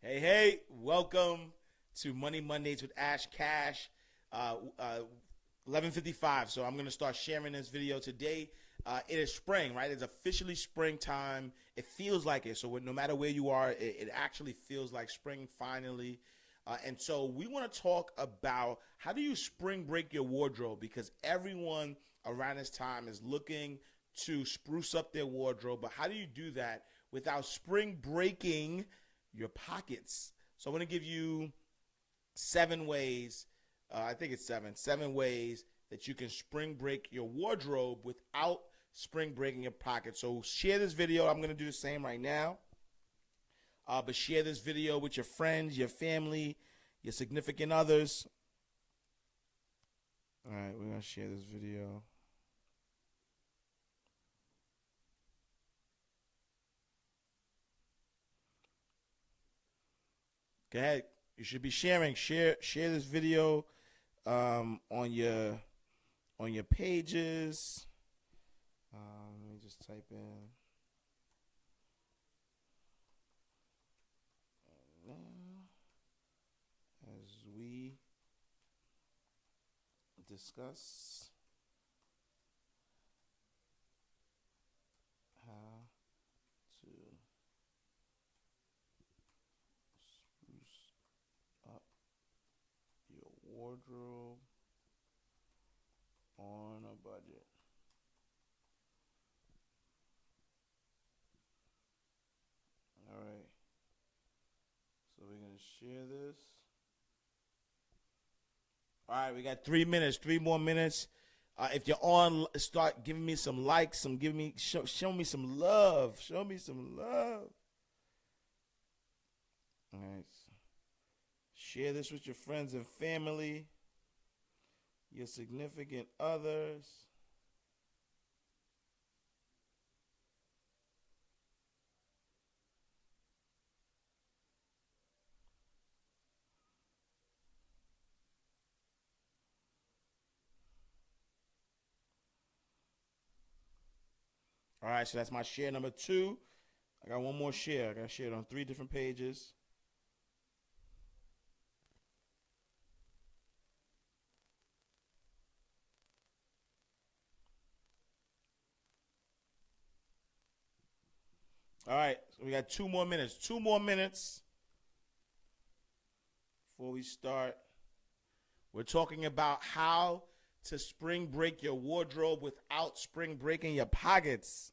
Hey, welcome to Money Mondays with Ash Cash, 11:55. So I'm going to start sharing this video today. It is spring, right? It's officially springtime. It feels like it. So no matter where you are, it actually feels like spring finally. And so we want to talk about how do you spring break your wardrobe, because everyone around this time is looking to spruce up their wardrobe. But how do you do that without spring breaking your pockets? So I'm going to give you 7 ways. I think it's 7 ways that you can spring break your wardrobe without spring breaking your pockets. So share this video. I'm going to do the same right now. But share this video with your friends, your family, your significant others. All right, we're going to share this video. Go ahead. You should be sharing. Share this video on your pages. Let me just type in. As we discuss how to spruce up your wardrobe on a budget. All right. So we're going to share this. All right, we got 3 minutes, 3 more minutes. If you're on, start giving me some likes, show me some love. Show me some love. All right. Share this with your friends and family, your significant others. All right, so that's my share number 2. I got one more share. I got to share it on 3 different pages. All right, so we got 2 more minutes. 2 more minutes before we start. We're talking about how to spring break your wardrobe without spring breaking your pockets.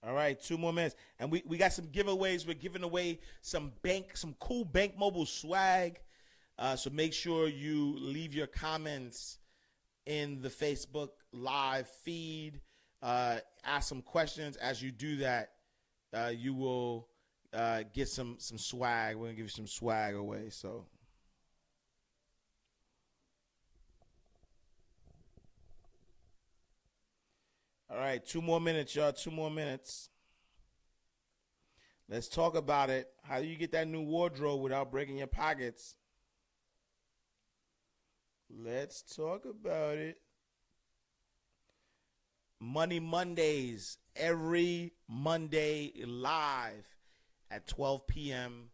All right, 2 more minutes. And we got some giveaways. We're giving away some cool Bank Mobile swag. So make sure you leave your comments in the Facebook live feed. Ask some questions. As you do that, you will get some swag. We're going to give you some swag away. So all right, 2 more minutes, y'all. 2 more minutes. Let's talk about it. How do you get that new wardrobe without breaking your pockets? Let's talk about it. Money Mondays, every Monday live at 12 p.m.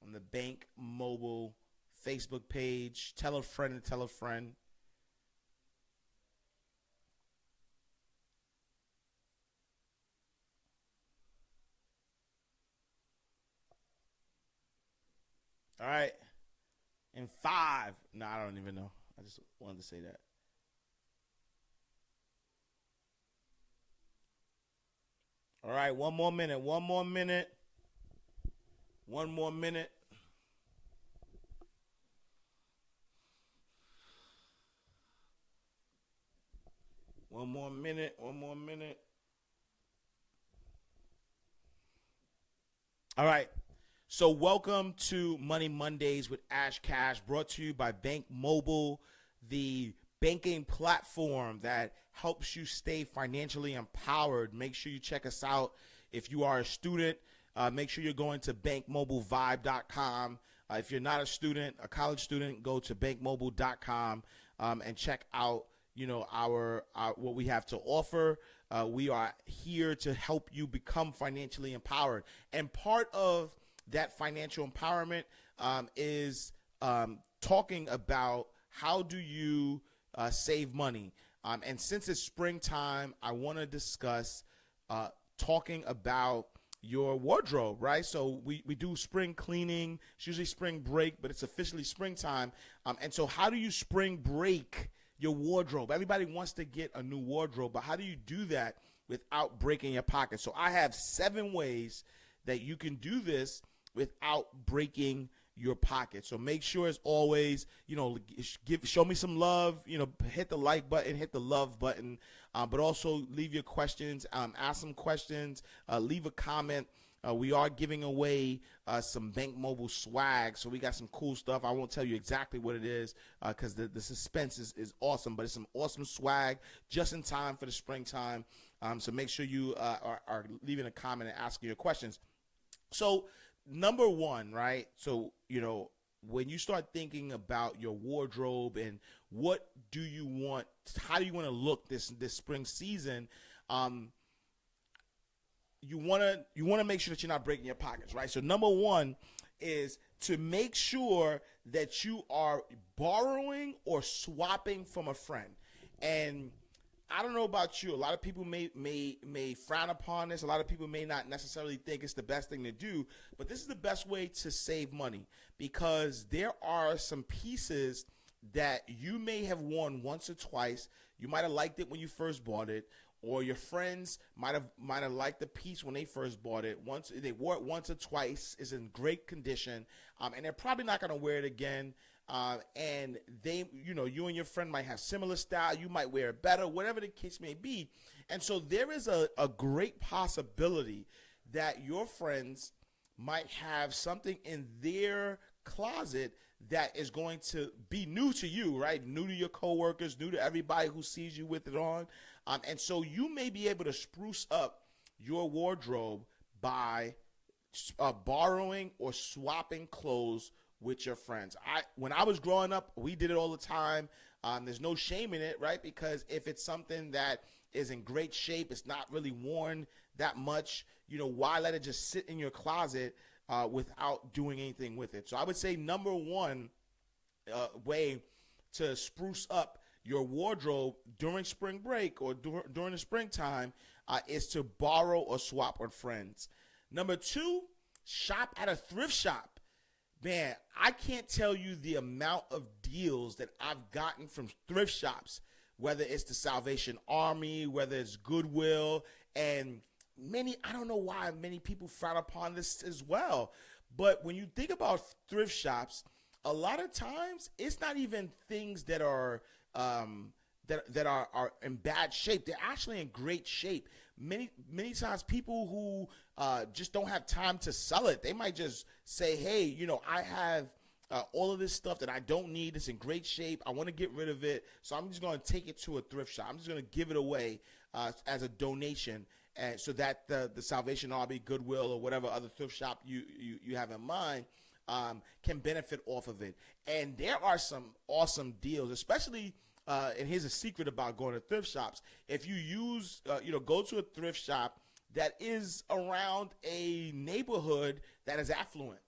on the Bank Mobile Facebook page. Tell a friend and tell a friend. All right. In 5. No, I don't even know. I just wanted to say that. All right. 1 more minute. 1 more minute. 1 more minute. One more minute. 1 more minute. All right. So welcome to Money Mondays with Ash Cash, brought to you by Bank Mobile, the banking platform that helps you stay financially empowered. Make sure you check us out. If you are a student, make sure you're going to bankmobilevibe.com. If you're not a student, a college student, go to bankmobile.com and check out our what we have to offer. We are here to help you become financially empowered, and part of that financial empowerment is talking about how do you save money. And since it's springtime, I want to discuss talking about your wardrobe, right? So we do spring cleaning. It's usually spring break, but it's officially springtime. And so how do you spring break your wardrobe? Everybody wants to get a new wardrobe, but how do you do that without breaking your pocket? So I have 7 ways that you can do this without breaking your pocket. So make sure, as always, show me some love, hit the like button, hit the love button, but also leave your questions, ask some questions, leave a comment. We are giving away some Bank Mobile swag, so we got some cool stuff. I won't tell you exactly what it is because the suspense is awesome, but it's some awesome swag just in time for the springtime. So make sure you are leaving a comment and asking your questions. So number 1, right? So, when you start thinking about your wardrobe and what do you want, how do you want to look this spring season, you want to make sure that you're not breaking your pockets, right? So number 1 is to make sure that you are borrowing or swapping from a friend. And I don't know about you. A lot of people may frown upon this. A lot of people may not necessarily think it's the best thing to do, but this is the best way to save money because there are some pieces that you may have worn once or twice. You might have liked it when you first bought it, or your friends might have liked the piece when they first bought it. Once they wore it once or twice, is in great condition, and they're probably not going to wear it again. And they, you and your friend might have similar style. You might wear it better, whatever the case may be. And so there is a great possibility that your friends might have something in their closet that is going to be new to you, right? New to your coworkers, new to everybody who sees you with it on. And so you may be able to spruce up your wardrobe by borrowing or swapping clothes with your friends. When I was growing up, we did it all the time. There's no shame in it, right? Because if it's something that is in great shape, it's not really worn that much, why let it just sit in your closet without doing anything with it? So I would say number 1 way to spruce up your wardrobe during spring break or during the springtime is to borrow or swap with friends. Number 2, shop at a thrift shop. Man, I can't tell you the amount of deals that I've gotten from thrift shops, whether it's the Salvation Army, whether it's Goodwill, and I don't know why many people frown upon this as well. But when you think about thrift shops, a lot of times it's not even things that are that are in bad shape. They're actually in great shape. Many times people who just don't have time to sell it, they might just say, hey, I have all of this stuff that I don't need. It's in great shape. I want to get rid of it. So I'm just going to take it to a thrift shop. I'm just going to give it away as a donation, and so that the Salvation Army, Goodwill, or whatever other thrift shop you have in mind can benefit off of it. And there are some awesome deals, especially and here's a secret about going to thrift shops. If you go to a thrift shop that is around a neighborhood that is affluent.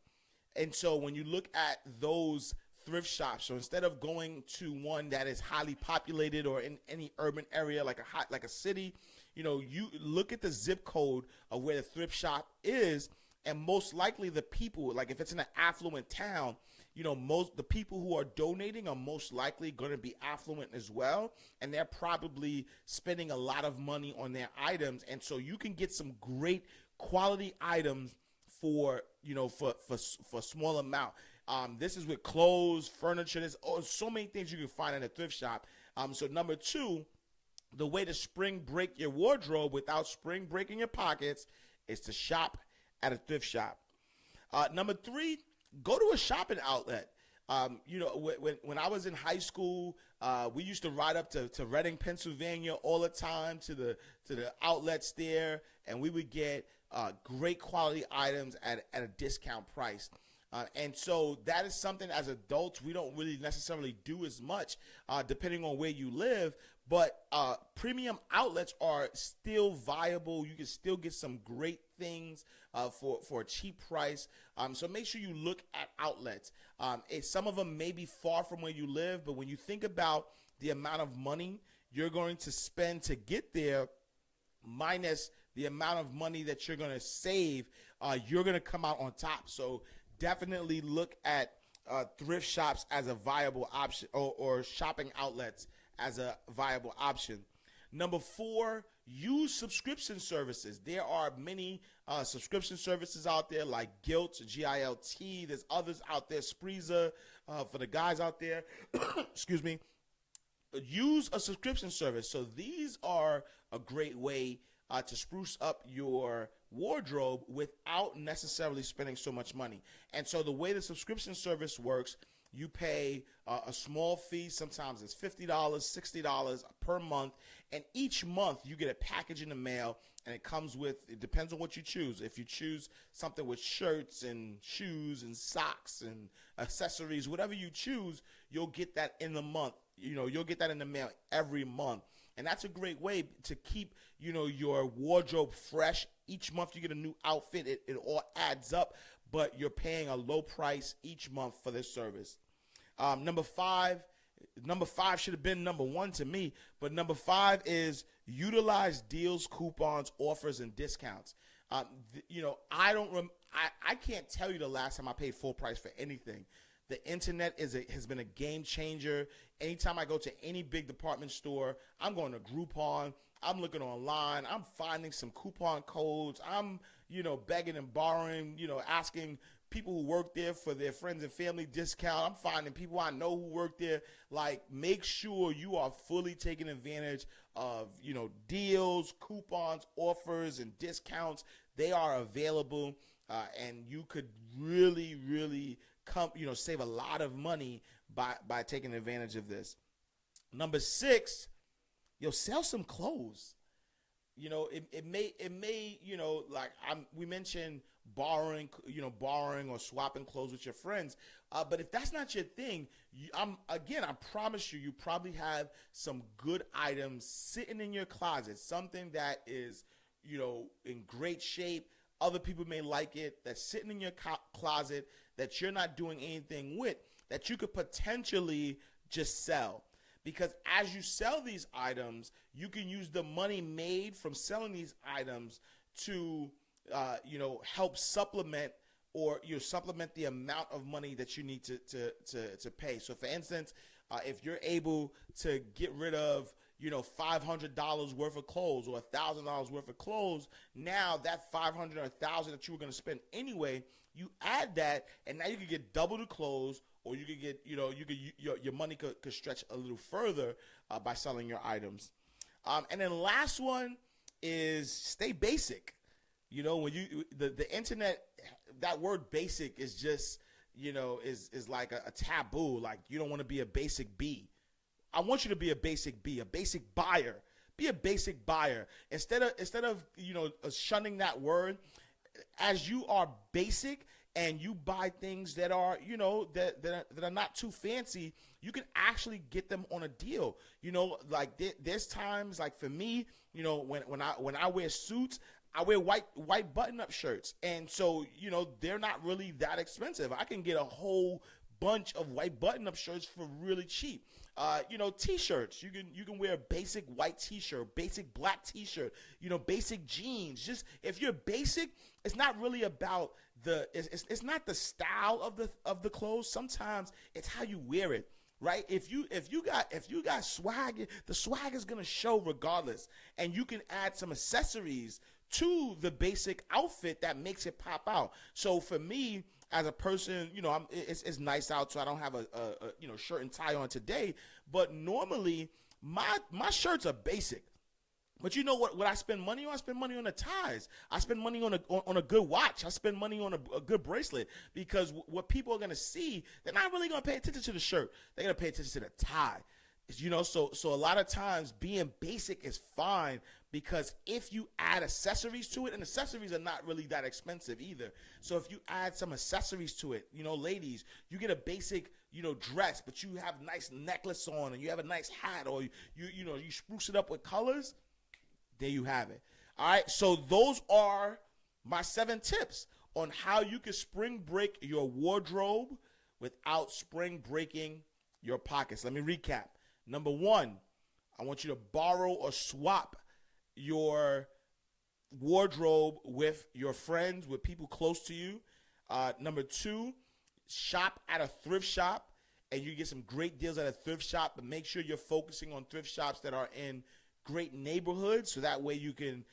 And so when you look at those thrift shops, so instead of going to one that is highly populated or in any urban area like a city, you look at the zip code of where the thrift shop is, and most likely the people, like if it's in an affluent town, the people who are donating are most likely going to be affluent as well, and they're probably spending a lot of money on their items, and so you can get some great quality items for a small amount. This is with clothes, furniture. There's so many things you can find in a thrift shop. So number 2, the way to spring break your wardrobe without spring breaking your pockets is to shop at a thrift shop. Number 3, go to a shopping outlet. When I was in high school, we used to ride up to Reading, Pennsylvania all the time to the outlets there, and we would get great quality items at a discount price. And so that is something as adults we don't really necessarily do as much, depending on where you live. But premium outlets are still viable. You can still get some great things for a cheap price. So make sure you look at outlets. Some of them may be far from where you live, but when you think about the amount of money you're going to spend to get there, minus the amount of money that you're going to save, you're going to come out on top. So definitely look at thrift shops as a viable option, or shopping outlets as a viable option. Number 4, use subscription services. There are many subscription services out there like Gilt, G-I-L-T. There's others out there, Spruce, for the guys out there. Excuse me. Use a subscription service. So these are a great way to spruce up your wardrobe without necessarily spending so much money. And so the way the subscription service works, you pay a small fee. Sometimes it's $50, $60 per month. And each month you get a package in the mail, and it comes with, it depends on what you choose. If you choose something with shirts and shoes and socks and accessories, whatever you choose, you'll get that in the month. You'll get that in the mail every month. And that's a great way to keep, your wardrobe fresh. Each month you get a new outfit. It all adds up, but you're paying a low price each month for this service. Number five should have been number 1 to me, but number 5 is utilize deals, coupons, offers, and discounts. I can't tell you the last time I paid full price for anything. The internet has been a game changer. Anytime I go to any big department store, I'm going to Groupon. I'm looking online. I'm finding some coupon codes. I'm, begging and borrowing, asking people who work there for their friends and family discount. I'm finding people I know who work there. Like, make sure you are fully taking advantage of, deals, coupons, offers, and discounts. They are available, and you could really, really save a lot of money by taking advantage of this. Number 6, sell some clothes. It may, we mentioned borrowing or swapping clothes with your friends. But if that's not your thing, I promise you probably have some good items sitting in your closet, something that is, in great shape. Other people may like it, that's sitting in your closet that you're not doing anything with, that you could potentially just sell. Because as you sell these items, you can use the money made from selling these items to, help supplement supplement the amount of money that you need to pay. So, for instance, if you're able to get rid of, $500 worth of clothes or $1,000 worth of clothes, now that $500 or $1,000 that you were going to spend anyway, you add that, and now you can get double the clothes, or you could get, your money could stretch a little further by selling your items. And then last one is stay basic. When the internet, that word basic is just, is like a taboo. Like, you don't want to be a basic B. I want you to be a basic B, a basic buyer. Be a basic buyer. Instead of shunning that word, as you are basic and you buy things that are, that are not too fancy, you can actually get them on a deal. Like there's times, like for me, when I wear suits, I wear white button-up shirts, and so they're not really that expensive. I can get a whole bunch of white button-up shirts for really cheap. T-shirts. You can wear a basic white T-shirt, basic black T-shirt. Basic jeans. Just if you're basic, it's not really about it's not the style of the clothes. Sometimes it's how you wear it. Right? If you got swag, the swag is gonna show regardless, and you can add some accessories to the basic outfit that makes it pop out. So for me, as a person, it's nice out, so I don't have a shirt and tie on today. But normally, my shirts are basic. But you know what I spend money on? I spend money on the ties. I spend money on a good watch. I spend money on a good bracelet, because what people are going to see, they're not really going to pay attention to the shirt. They're going to pay attention to the tie. So a lot of times being basic is fine, because if you add accessories to it, and accessories are not really that expensive either. So if you add some accessories to it, ladies, you get a basic, dress, but you have a nice necklace on and you have a nice hat, or you spruce it up with colors, there you have it. All right. So those are my 7 tips on how you can spring break your wardrobe without spring breaking your pockets. Let me recap. Number 1, I want you to borrow or swap your wardrobe with your friends, with people close to you. Number 2, shop at a thrift shop, and you get some great deals at a thrift shop, but make sure you're focusing on thrift shops that are in great neighborhoods, so that way you can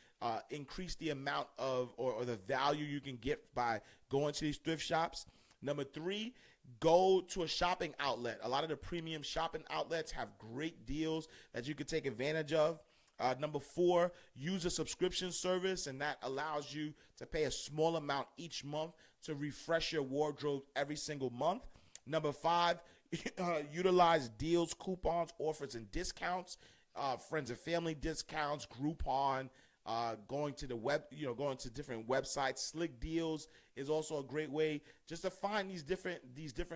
increase the amount of or the value you can get by going to these thrift shops. Number 3, go to a shopping outlet. A lot of the premium shopping outlets have great deals that you can take advantage of. Number 4, use a subscription service, and that allows you to pay a small amount each month to refresh your wardrobe every single month. Number 5, utilize deals, coupons, offers, and discounts, friends and family discounts, Groupon, going to the web, going to different websites. Slick Deals is also a great way just to find these different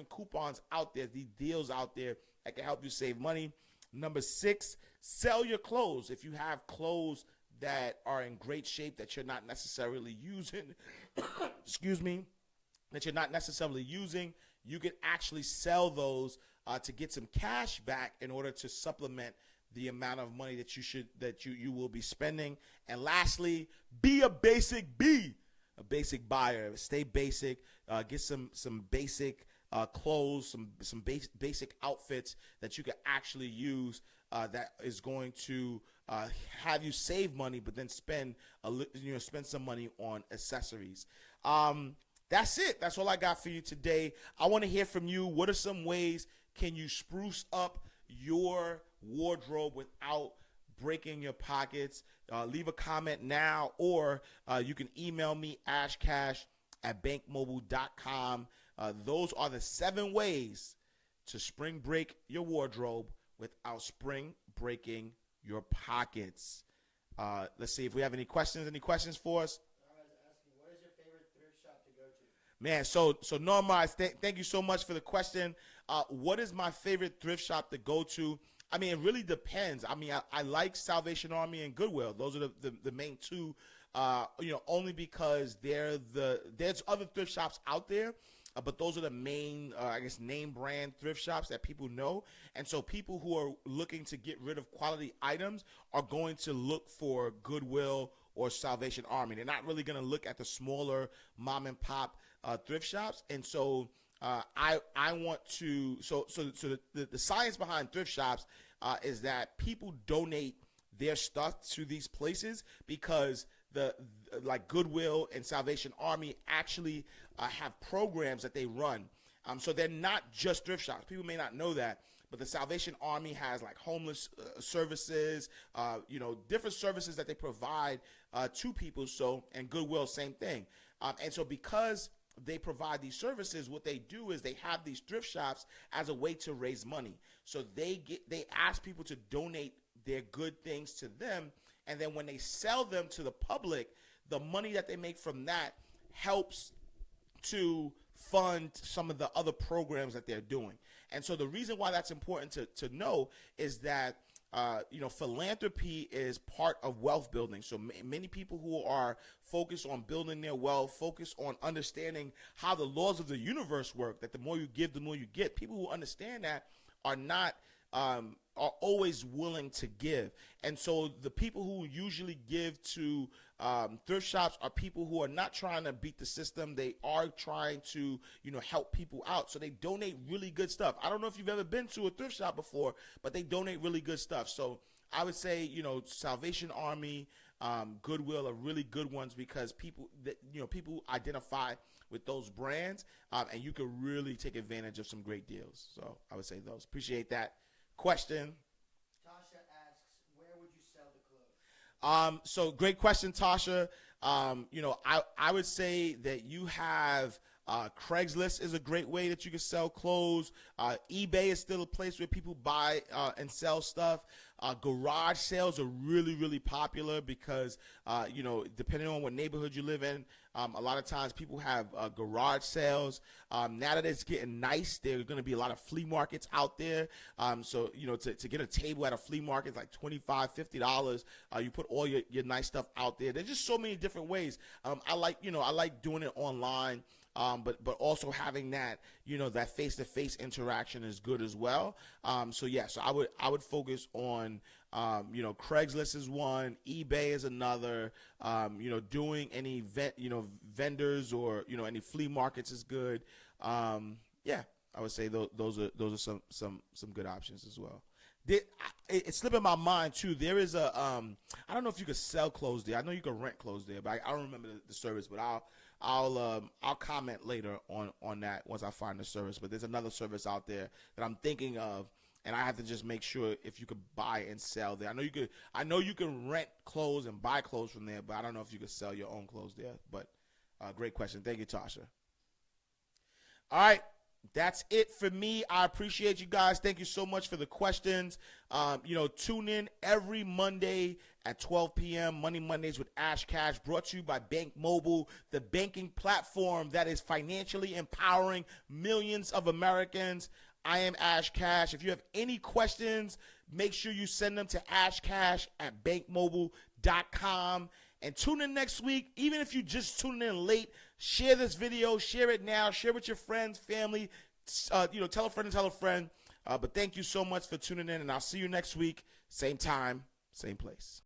coupons out there, these deals out there that can help you save money. Number 6, sell your clothes. If you have clothes that are in great shape that you're not necessarily using, that you're not necessarily using, you can actually sell those to get some cash back in order to supplement the amount of money that you will be spending. And lastly, be a basic buyer. Stay basic. Get some basic clothes, some basic outfits that you can actually use. That is going to have you save money, but then spend some money on accessories. That's it. That's all I got for you today. I want to hear from you. What are some ways can you spruce up your wardrobe without breaking your pockets? Leave a comment now, or you can email me, ashcash@bankmobile.com. Those are the 7 ways to spring break your wardrobe without spring breaking your pockets. Let's see if we have any questions. Any questions for us? I was asking, what is your favorite thrift shop to go to? Man, so Norma, thank you so much for the question. What is my favorite thrift shop to go to? I mean, it really depends. I mean, I like Salvation Army and Goodwill. Those are the main 2, only because there's other thrift shops out there, but those are the main, name brand thrift shops that people know. And so people who are looking to get rid of quality items are going to look for Goodwill or Salvation Army. They're not really going to look at the smaller mom and pop thrift shops. And so I want to the science behind thrift shops is that people donate their stuff to these places because like Goodwill and Salvation Army actually have programs that they run. So they're not just thrift shops. People may not know that, but the Salvation Army has like homeless services, different services that they provide to people. So, and Goodwill, same thing. And so because they provide these services, what they do is they have these thrift shops as a way to raise money. So they ask people to donate their good things to them, and then when they sell them to the public, the money that they make from that helps to fund some of the other programs that they're doing. And so the reason why that's important to know is that philanthropy is part of wealth building. So many people who are focused on building their wealth, focused on understanding how the laws of the universe work, that the more you give, the more you get. People who understand that are not are always willing to give. And so the people who usually give to thrift shops are people who are not trying to beat the system. They are trying to, help people out. So they donate really good stuff. I don't know if you've ever been to a thrift shop before, but they donate really good stuff. So I would say, Salvation Army, Goodwill are really good ones because people identify with those brands, and you can really take advantage of some great deals. So I would say those. Appreciate that question. Tasha asks, where would you sell the clothes? So great question, Tasha. I would say that you have Craigslist is a great way that you can sell clothes. eBay is still a place where people buy and sell stuff. Garage sales are really, really popular because, depending on what neighborhood you live in, a lot of times people have garage sales. Now that it's getting nice, there are going to be a lot of flea markets out there. To get a table at a flea market is like $25, $50. You put all your nice stuff out there. There's just so many different ways. I like doing it online. But also having that, that face-to-face interaction is good as well. So I would focus on, Craigslist is one, eBay is another, doing any vendors or, any flea markets is good. I would say those are some good options as well. It's slipping my mind too. There is a, I don't know if you could sell clothes there. I know you can rent clothes there, but I don't remember the service, but I'll comment later on that once I find the service. But there's another service out there that I'm thinking of, and I have to just make sure if you could buy and sell there. I know you can rent clothes and buy clothes from there, but I don't know if you could sell your own clothes there. But great question. Thank you, Tasha. All right. That's it for me. I appreciate you guys. Thank you so much for the questions. Tune in every Monday at 12 p.m. Money Mondays with Ash Cash, brought to you by Bank Mobile, the banking platform that is financially empowering millions of Americans. I am Ash Cash. If you have any questions, make sure you send them to ashcash@bankmobile.com. And tune in next week. Even if you just tune in late, share this video, share it now, share with your friends, family, tell a friend and tell a friend. But thank you so much for tuning in, and I'll see you next week, same time, same place.